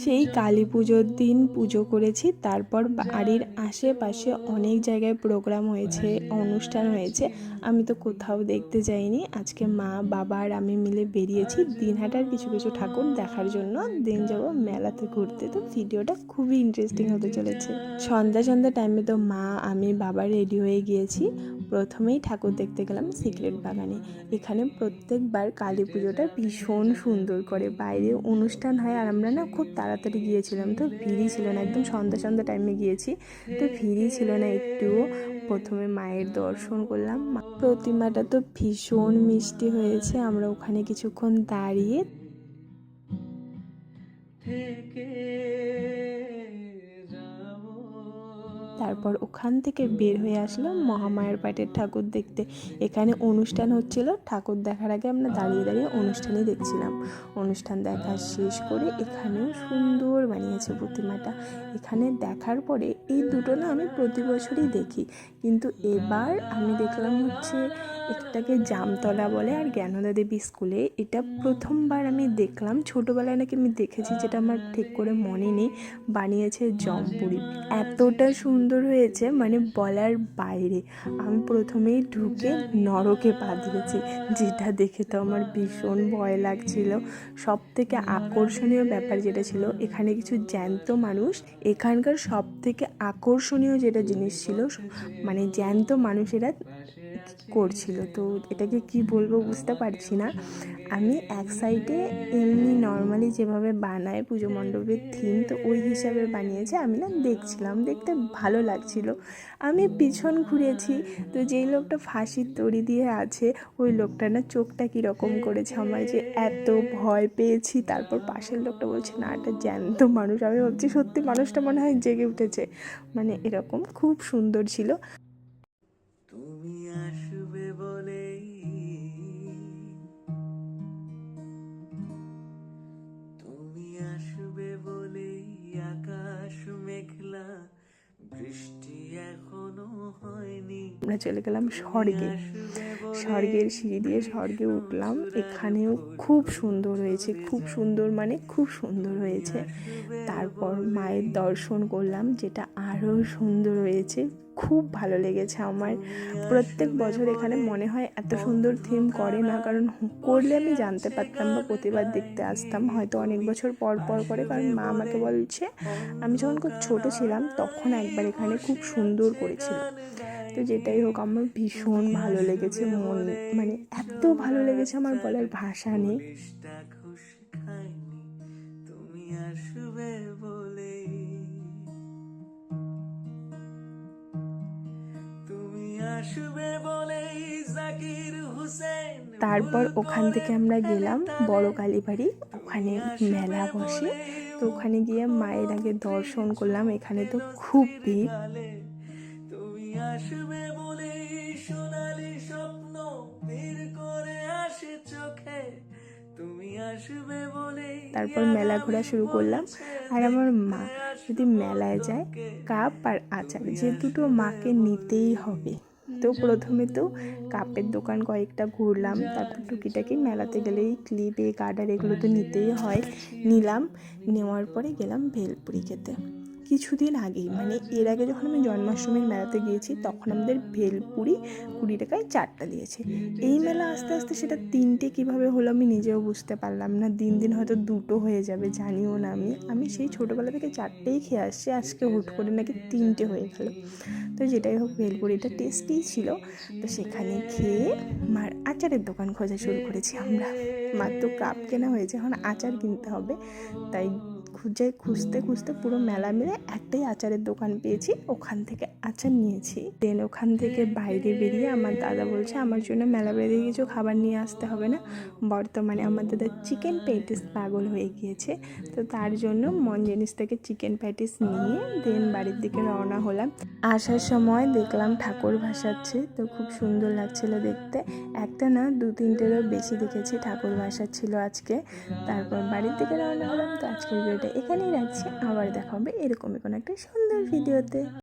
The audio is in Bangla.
সেই কালী পুজোর দিন পুজো করেছি। তারপর বাড়ির আশেপাশে অনেক জায়গায় প্রোগ্রাম হয়েছে, অনুষ্ঠান হয়েছে, আমি তো কোথাও দেখতে যাইনি। আজকে মা, বাবা আর আমি মিলে বেরিয়েছি দিনহাটার কিছু কিছু ঠাকুর দেখার জন্য। দিন যাব মেলাতে ঘুরতে, তো ভিডিওটা খুবই ইন্টারেস্টিং হতে চলেছে। সন্ধ্যা সন্ধ্যা টাইমে তো মা, আমি, বাবা রেডি হয়ে গিয়েছি। প্রথমেই ঠাকুর দেখতে গেলাম সিক্রেট বাগানে। এখানে প্রত্যেকবার কালী পুজোটা ভীষণ সুন্দর করে, বাইরে অনুষ্ঠান হয় আর আমরা না খুব তাড়াতাড়ি গিয়েছিলাম, তো ভিড়ই ছিল না। একদম সন্ধ্যা সন্ধ্যা টাইমে গিয়েছি, তো ভিড়ই ছিল না একটুও। প্রথমে মায়ের দর্শন করলাম। প্রতিমাটা তো ভীষণ মিষ্টি হয়েছে। আমরা ওখানে কিছুক্ষণ দাঁড়িয়ে তারপর ওখান থেকে বের হয়ে আসলাম মহামায়ার পাটের ঠাকুর দেখতে। এখানে অনুষ্ঠান হচ্ছিল, ঠাকুর দেখার আগে আমরা দাঁড়িয়ে দাঁড়িয়ে অনুষ্ঠানই দেখছিলাম। অনুষ্ঠান দেখা শেষ করে এখানেও সুন্দর বানিয়েছে প্রতিমাটা। এখানে দেখার পরে এই দুটো না আমি প্রতি বছরই দেখি, কিন্তু এবার আমি দেখলাম হচ্ছে একটাকে জামতলা বলে আর জ্ঞানদা দেবী স্কুলে। এটা প্রথমবার আমি দেখলাম। ছোটোবেলায় নাকি আমি দেখেছি, যেটা আমার ঠিক করে মনে নেই। বানিয়েছে জম্পুরি, এতটা সুন্দর হয়েছে মানে বলার বাইরে। আমি প্রথমেই ঢুকে নরকে পা দিয়েছি, যেটা দেখে তো আমার ভীষণ ভয় লাগছিল। সব থেকে আকর্ষণীয় ব্যাপার যেটা ছিল, এখানে কিছু জ্যান্ত মানুষ। এখানকার সব থেকে আকর্ষণীয় যেটা জিনিস ছিল, মানে জ্যান্ত মানুষেরা করছিল। তো এটাকে কি বলবো বুঝতে পারছি না। আমি এক সাইডে এমনি নর্মালি যেভাবে বানায় পুজো মণ্ডপের থিম, তো ওই হিসাবে বানিয়েছে। আমি না দেখছিলাম, দেখতে ভালো লাগছিল। আমি পিছন ঘুরেছি, তো যেই লোকটা ফাঁসির দড়ি দিয়ে আছে, ওই লোকটা না চোখটা কীরকম করেছে, আমার যে এত ভয় পেয়েছি। তারপর পাশের লোকটা বলছে না, এটা জ্যান্ত মানুষ। আমি ভাবছি সত্যি মানুষটা মনে হয় জেগে উঠেছে, মানে এরকম খুব সুন্দর ছিল। তুমি আসবে বলেই, তুমি আসবে বলেই আকাশ মেঘলা, বৃষ্টি এখনো হয়নি। আমরা চলে গেলাম স্বর্গে। স্বর্গের সিঁড়ি দিয়ে স্বর্গে উঠলাম। এখানেও খুব সুন্দর হয়েছে, খুব সুন্দর মানে খুব সুন্দর হয়েছে। তারপর মায়ের দর্শন করলাম, যেটা আরও সুন্দর হয়েছে। খুব ভালো লেগেছে আমার। প্রত্যেক বছর এখানে মনে হয় এত সুন্দর থিম করে না, কারণ করলে আমি জানতে পারতাম বা প্রতিবার দেখতে আসতাম। হয়তো অনেক বছর পর পর করে, কারণ মা আমাকে বলছে আমি যখন খুব ছোটো ছিলাম তখন একবার এখানে খুব সুন্দর করেছিল। তো যেটাই হোক, আমার ভীষণ ভালো লেগেছে। মন মানে এত ভালো লেগেছে আমার বলার ভাষা নেই। তুমি আসবে বলেই, তুমি আসবে বলেই জাকির হোসেন। তারপর ওখান থেকে আমরা গেলাম বড় কালীবাড়ি। ওখানে মেলা বসে, তো ওখানে গিয়ে মায়ের আগে দর্শন করলাম। এখানে তো খুব ভিড়। তুমি আসবে বলেই সোনালি স্বপ্ন ভিড় করে আসে চোখে, তুমি আসবে বলেই। তারপর মেলা ঘোরা শুরু করলাম। আর আমার মা যদি মেলায় যায়, কাপ আর আচার যে দুটো মাকে নিতেই হবে। তো প্রথমে তো কাপের দোকান কয়েকটা ঘুরলাম, তারপর টুকিটাকি মেলাতে গেলেই ক্লিপ, গার্ডার এগুলো তো নিতেই হয়, নিলাম। নেওয়ার পরে গেলাম ভেলপুরি খেতে। কিছুদিন আগেই, মানে এর আগে যখন আমি জন্মাষ্টমীর মেলাতে গিয়েছি, তখন আমাদের ভেলপুরি 20 টাকায় 4টা দিয়েছে। এই মেলা আস্তে আস্তে সেটা 3টে কীভাবে হলো আমি নিজেও বুঝতে পারলাম না। দিন দিন হয়তো 2টো হয়ে যাবে, জানিও না। আমি সেই ছোটোবেলা থেকে 4টেই খেয়ে আসছি, আজকে হুট করে নাকি 3টে হয়ে গেল। তো যেটাই হোক, ভেলপুরিটা টেস্টিই ছিল। তো সেখানে খেয়ে মার আচারের দোকান খোঁজা শুরু করেছি আমরা। মাত্র কাপ কেনা হয়েছে, এখন আচার কিনতে হবে। তাই খুঁজতে খুঁজতে পুরো মেলা মিলে একটাই আচারের দোকান পেয়েছি, ওখান থেকে আচার নিয়েছি। দেন ওখান থেকে বাইরে বেরিয়ে আমার দাদা বলছে আমার জন্য মেলা বেরিয়ে কিছু খাবার নিয়ে আসতে হবে না। বর্তমানে আমার দাদা চিকেন প্যাটিস পাগল হয়ে গিয়েছে, তো তার জন্য মনজিনিস থেকে চিকেন প্যাটিস নিয়ে দেন বাড়ির দিকে রওনা হলাম। আসার সময় দেখলাম ঠাকুর ভাসাচ্ছে, তো খুব সুন্দর লাগছিল দেখতে। একটা না 2-3টেরও বেশি দেখেছি ঠাকুর ভাসাচ্ছিল আজকে। তারপর বাড়ির দিকে রওনা হলাম। তো আজকের ভিডিওটা এখানেই রাখছি, আবার দেখা হবে এরকমই কোনো একটা সুন্দর ভিডিওতে।